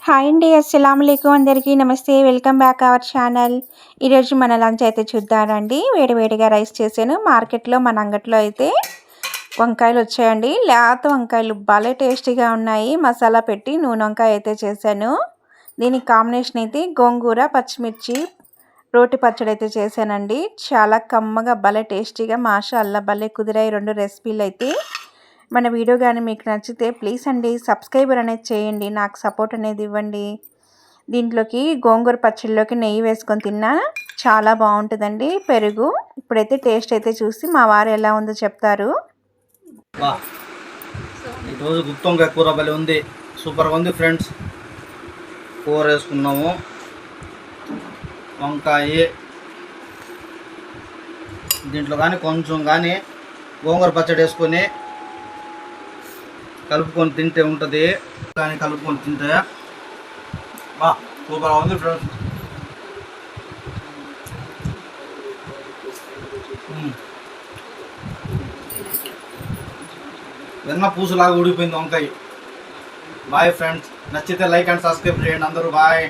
Hi అండి. అస్సలాముఅలైకుం అందరికీ నమస్తే. Welcome back our channel. ఈరోజు మన లంచ్ అయితే చూద్దామండి. వేడివేడిగా రైస్ చేశాను. మార్కెట్లో మన అంగట్లో అయితే వంకాయలు వచ్చాయండి. లేత వంకాయలు భలే టేస్టీగా ఉన్నాయి. మసాలా పెట్టి నూనె వంకాయ అయితే చేశాను. దీనికి కాంబినేషన్ అయితే గోంగూర, పచ్చిమిర్చి, రోటి పచ్చడి అయితే చేశానండి. చాలా కమ్మగా భలే టేస్టీగా మాషాల్లా భలే కుదిరాయి 2 రెసిపీలు అయితే. మన వీడియో కానీ మీకు నచ్చితే ప్లీజ్ అండి సబ్స్క్రైబర్ అనేది చేయండి, నాకు సపోర్ట్ అనేది ఇవ్వండి. దీంట్లోకి గోంగూర పచ్చడిలోకి నెయ్యి వేసుకొని తిన్నా చాలా బాగుంటుందండి, పెరుగు. ఇప్పుడైతే టేస్ట్ అయితే చూసి మా వారు ఎలా ఉందో చెప్తారు. ఈరోజు గుత్తి వంకాయ కూర భలే ఉంది, సూపర్గా ఉంది ఫ్రెండ్స్. కూర వేసుకున్నాము, వంకాయ దీంట్లో కానీ కొంచెం కానీ గోంగూర పచ్చడి వేసుకొని కలుపుకొని తింటే ఉంటుంది. కానీ కలుపుకొని తింటే సూపర్గా ఉంది ఫ్రెండ్స్. వెన్న పూసలాగా ఊడిపోయింది వంకాయ. బాయ్ ఫ్రెండ్స్, నచ్చితే లైక్ అండ్ సబ్స్క్రైబ్ చేయండి అందరూ. బాయ్.